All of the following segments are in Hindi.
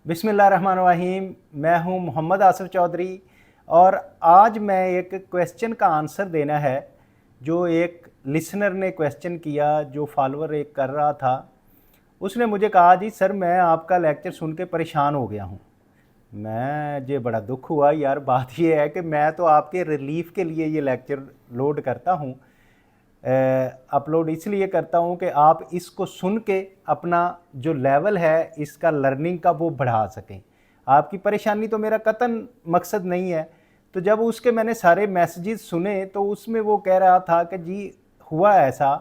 बिस्मिल्लाहिर्रहमानिर्रहीम। मैं हूं मोहम्मद आसिफ चौधरी और आज मैं एक क्वेश्चन का आंसर देना है जो एक लिसनर ने क्वेश्चन किया, जो फॉलोअर एक कर रहा था। उसने मुझे कहा, जी सर मैं आपका लेक्चर सुन के परेशान हो गया हूं। मुझे बड़ा दुख हुआ यार। बात ये है कि मैं तो आपके रिलीफ के लिए ये लेक्चर लोड करता हूं, अपलोड इसलिए करता हूं कि आप इसको सुन के अपना जो लेवल है इसका लर्निंग का वो बढ़ा सकें। आपकी परेशानी तो मेरा कतन मकसद नहीं है। तो जब उसके मैंने सारे मैसेजेस सुने तो उसमें वो कह रहा था कि जी हुआ ऐसा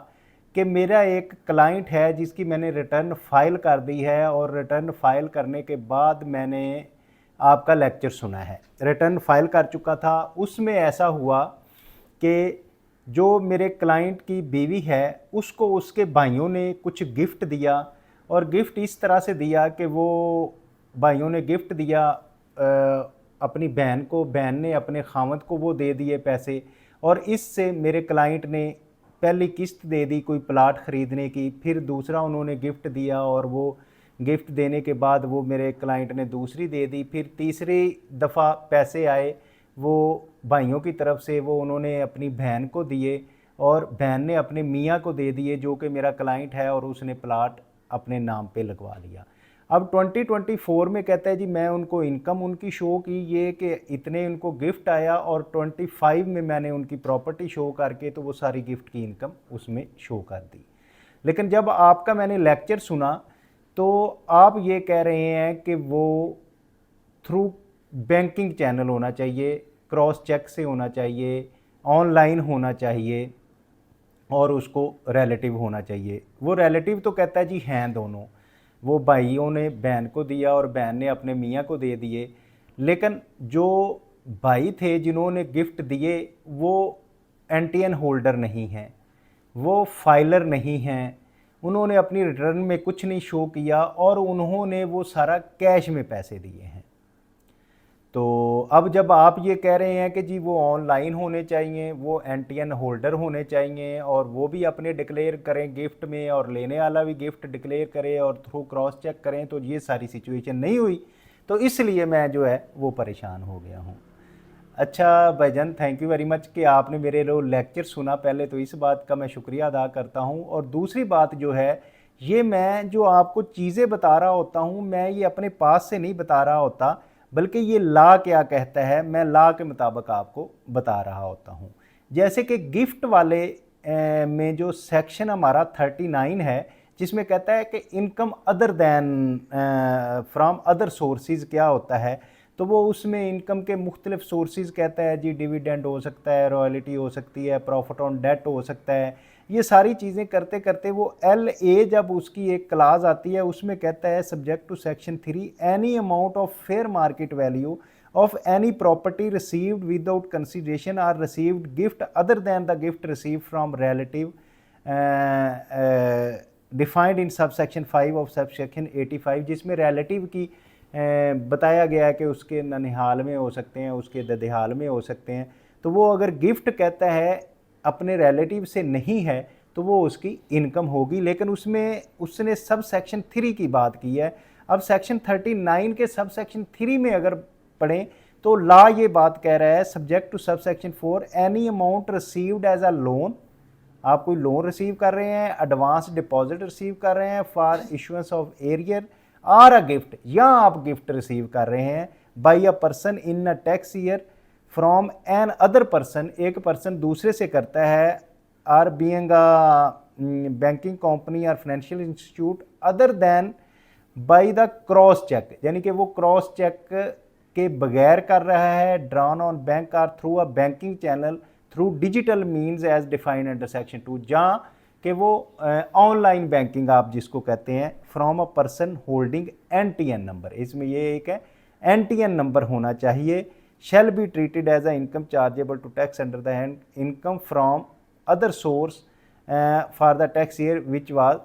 कि मेरा एक क्लाइंट है जिसकी मैंने रिटर्न फाइल कर दी है और रिटर्न फाइल करने के बाद मैंने आपका लेक्चर सुना है। रिटर्न फाइल कर चुका था, उसमें ऐसा हुआ कि जो मेरे क्लाइंट की बीवी है उसको उसके भाइयों ने कुछ गिफ्ट दिया, और गिफ्ट इस तरह से दिया कि वो भाइयों ने गिफ्ट दिया अपनी बहन को, बहन ने अपने खामद को वो दे दिए पैसे, और इससे मेरे क्लाइंट ने पहली किस्त दे दी कोई प्लाट ख़रीदने की, फिर दूसरा उन्होंने गिफ्ट दिया और वो गिफ्ट देने के बाद वो मेरे क्लाइंट ने दूसरी दे दी, फिर तीसरी दफ़ा पैसे आए वो भाइयों की तरफ से, वो उन्होंने अपनी बहन को दिए और बहन ने अपने मियाँ को दे दिए जो कि मेरा क्लाइंट है, और उसने प्लाट अपने नाम पे लगवा लिया। अब 2024 में कहता है जी मैं उनको इनकम उनकी शो की ये कि इतने उनको गिफ्ट आया, और 25 में मैंने उनकी प्रॉपर्टी शो करके तो वो सारी गिफ्ट की इनकम उसमें शो कर दी। लेकिन जब आपका मैंने लेक्चर सुना तो आप ये कह रहे हैं कि वो थ्रू बैंकिंग चैनल होना चाहिए, क्रॉस चेक से होना चाहिए, ऑनलाइन होना चाहिए और उसको रिलेटिव होना चाहिए। वो रिलेटिव तो कहता है जी हैं दोनों, वो भाइयों ने बहन को दिया और बहन ने अपने मियाँ को दे दिए। लेकिन जो भाई थे जिन्होंने गिफ्ट दिए वो एनटीएन होल्डर नहीं हैं, वो फाइलर नहीं हैं, उन्होंने अपनी रिटर्न में कुछ नहीं शो किया और उन्होंने वो सारा कैश में पैसे दिए हैं। तो अब जब आप ये कह रहे हैं कि जी वो ऑनलाइन होने चाहिए, वो एनटीएन होल्डर होने चाहिए और वो भी अपने डिक्लेयर करें गिफ्ट में और लेने वाला भी गिफ्ट डिक्लेयर करे और थ्रू क्रॉस चेक करें, तो ये सारी सिचुएशन नहीं हुई, तो इसलिए मैं जो है वो परेशान हो गया हूँ। अच्छा भाईजान, थैंक यू वेरी मच कि आपने मेरे लो लेक्चर सुना। पहले तो इस बात का मैं शुक्रिया अदा करता हूँ, और दूसरी बात जो है, ये मैं जो आपको चीज़ें बता रहा होता हूँ मैं ये अपने पास से नहीं बता रहा होता, बल्कि ये लॉ क्या कहता है मैं लॉ के मुताबिक आपको बता रहा होता हूँ। जैसे कि गिफ्ट वाले में जो सेक्शन हमारा 39 है, जिसमें कहता है कि income other than from other sources क्या होता है, तो वो उसमें इनकम के मुख्तलिफ सोर्सेज कहता है जी, डिविडेंड हो सकता है, रॉयल्टी हो सकती है, प्रॉफिट ऑन डेट हो सकता है। ये सारी चीज़ें करते करते वो LA जब उसकी एक क्लास आती है उसमें कहता है subject to section 3 any amount of fair market value of any property received without consideration or received gift other than the gift received from relative defined in subsection 5 of subsection 85, जिसमें relative की बताया गया है कि उसके ननिहाल में हो सकते हैं, उसके ददिहाल में हो सकते हैं। तो वो अगर गिफ्ट कहता है अपने रिलेटिव से नहीं है तो वो उसकी इनकम होगी, लेकिन उसमें उसने सब सेक्शन 3 की बात की है। अब सेक्शन 39 के सब सेक्शन 3 में अगर पढ़ें तो लॉ ये बात कह रहा है subject to subsection 4 any amount received as a loan, आप कोई लोन रिसीव कर रहे हैं, एडवांस डिपॉजिट रिसीव कर रहे हैं for issuance of arrear or a gift, या आप गिफ्ट रिसीव कर रहे हैं by a person in a tax year from another person, एक पर्सन दूसरे से करता है, or being a banking company और financial institute other than by the cross cheque, यानी कि वो क्रॉस चेक के बगैर कर रहा है, drawn on bank or through a banking channel through digital means as defined under section 2, जहाँ कि वो ऑनलाइन बैंकिंग आप जिसको कहते हैं, from a person holding NTN number, इसमें ये एक है एनटीएन नंबर होना चाहिए, shall be treated as a income chargeable to tax under the hand income from other source for the tax year which was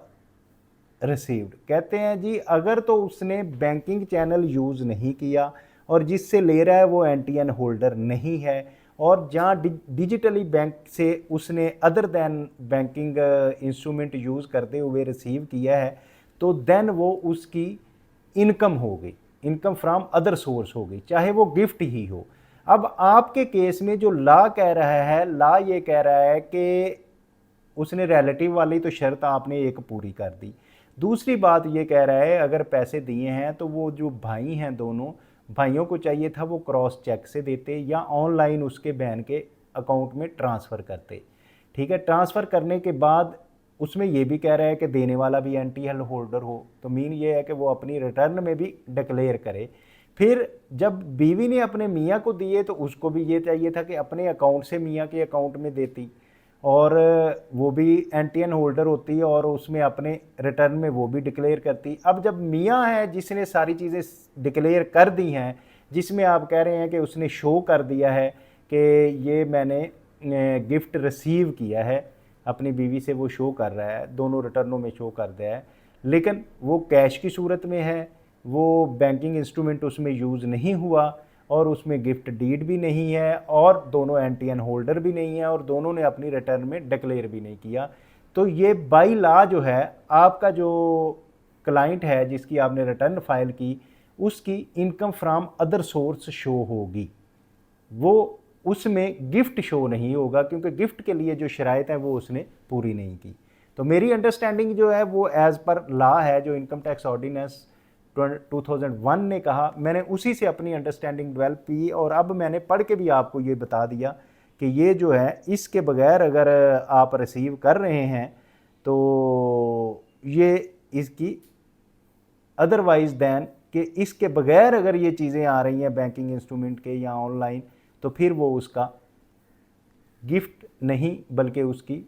received. कहते हैं जी अगर तो उसने बैंकिंग चैनल यूज़ नहीं किया और जिससे ले रहा है वो एनटीएन होल्डर नहीं है, और जहाँ डिजिटली बैंक से उसने other than banking instrument use करते हुए रिसीव किया है, तो देन वो उसकी इनकम हो गई। इनकम फ्रॉम अदर सोर्स होगी, चाहे वो गिफ्ट ही हो। अब आपके केस में जो लॉ कह रहा है, लॉ ये कह रहा है कि उसने रिलेटिव वाली तो शर्त आपने एक पूरी कर दी। दूसरी बात ये कह रहा है अगर पैसे दिए हैं तो वो जो भाई हैं दोनों भाइयों को चाहिए था वो क्रॉस चेक से देते या ऑनलाइन उसके बहन के अकाउंट में ट्रांसफ़र करते। ठीक है, ट्रांसफ़र करने के बाद उसमें ये भी कह रहा है कि देने वाला भी एनटीएल होल्डर हो, तो मीन ये है कि वो अपनी रिटर्न में भी डिक्लेयर करे। फिर जब बीवी ने अपने मियाँ को दिए तो उसको भी ये चाहिए था कि अपने अकाउंट से मियाँ के अकाउंट में देती, और वो भी एनटीएन होल्डर होती और उसमें अपने रिटर्न में वो भी डिक्लेयर करती। अब जब मियाँ है जिसने सारी चीज़ें डिक्लेयर कर दी हैं, जिसमें आप कह रहे हैं कि उसने शो कर दिया है कि ये मैंने गिफ्ट रिसीव किया है अपनी बीवी से, वो शो कर रहा है, दोनों रिटर्नों में शो कर दिया है, लेकिन वो कैश की सूरत में है, वो बैंकिंग इंस्ट्रूमेंट उसमें यूज़ नहीं हुआ और उसमें गिफ्ट डीड भी नहीं है और दोनों एनटीएन होल्डर भी नहीं है और दोनों ने अपनी रिटर्न में डिक्लेयर भी नहीं किया। तो ये बाय लॉ जो है आपका जो क्लाइंट है जिसकी आपने रिटर्न फाइल की उसकी income from other source show होगी, वो उसमें गिफ्ट शो नहीं होगा क्योंकि गिफ्ट के लिए जो शराइत है वो उसने पूरी नहीं की। तो मेरी अंडरस्टैंडिंग जो है वो एज़ पर लॉ है जो इनकम टैक्स ऑर्डिनेंस 2001 ने कहा, मैंने उसी से अपनी अंडरस्टैंडिंग डेवलप की और अब मैंने पढ़ के भी आपको ये बता दिया कि ये जो है इसके बगैर अगर आप रिसीव कर रहे हैं तो ये इसकी अदरवाइज दैन कि इसके बगैर अगर ये चीज़ें आ रही हैं बैंकिंग इंस्ट्रूमेंट के या ऑनलाइन तो फिर वो उसका गिफ्ट नहीं बल्कि उसकी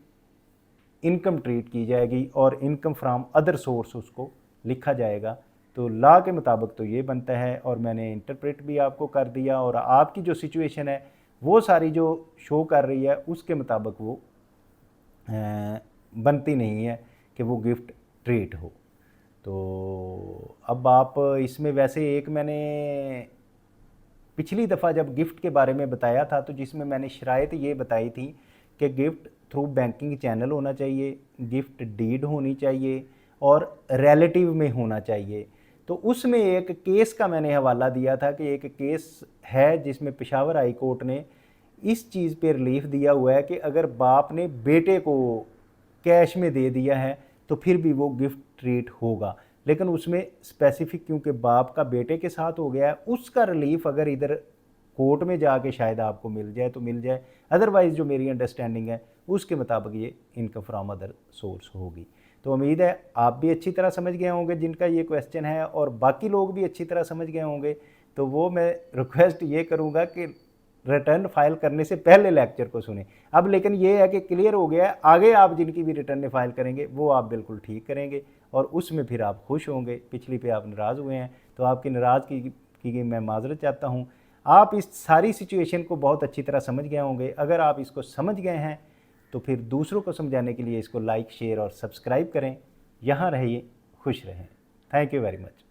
इनकम ट्रीट की जाएगी और इनकम फ्रॉम अदर सोर्स उसको लिखा जाएगा। तो लॉ के मुताबिक तो ये बनता है और मैंने इंटरप्रेट भी आपको कर दिया और आपकी जो सिचुएशन है वो सारी जो शो कर रही है उसके मुताबिक वो बनती नहीं है कि वो गिफ्ट ट्रीट हो। तो अब आप इसमें वैसे एक मैंने पिछली दफ़ा जब गिफ्ट के बारे में बताया था तो जिसमें मैंने शराइत ये बताई थी कि गिफ्ट थ्रू बैंकिंग चैनल होना चाहिए, गिफ्ट डीड होनी चाहिए और रिलेटिव में होना चाहिए। तो उसमें एक केस का मैंने हवाला दिया था कि एक केस है जिसमें पेशावर हाई कोर्ट ने इस चीज़ पे रिलीफ दिया हुआ है कि अगर बाप ने बेटे को कैश में दे दिया है तो फिर भी वो गिफ्ट ट्रीट होगा, लेकिन उसमें स्पेसिफिक क्योंकि बाप का बेटे के साथ हो गया है उसका रिलीफ अगर इधर कोर्ट में जाके शायद आपको मिल जाए तो मिल जाए, अदरवाइज़ जो मेरी अंडरस्टैंडिंग है उसके मुताबिक ये इनकम फ्रॉम अदर सोर्स होगी। तो उम्मीद है आप भी अच्छी तरह समझ गए होंगे जिनका ये क्वेश्चन है और बाकी लोग भी अच्छी तरह समझ गए होंगे। तो वो मैं रिक्वेस्ट ये करूँगा कि रिटर्न फाइल करने से पहले लेक्चर को सुने। अब लेकिन ये है कि क्लियर हो गया है, आगे आप जिनकी भी रिटर्न फाइल करेंगे वो आप बिल्कुल ठीक करेंगे और उसमें फिर आप खुश होंगे। पिछली पे आप नाराज़ हुए हैं तो आपकी नाराज़गी की मैं माजरत चाहता हूँ। आप इस सारी सिचुएशन को बहुत अच्छी तरह समझ गए होंगे। अगर आप इसको समझ गए हैं तो फिर दूसरों को समझाने के लिए इसको लाइक, शेयर और सब्सक्राइब करें। यहाँ रहिए, खुश रहें। Thank you very much.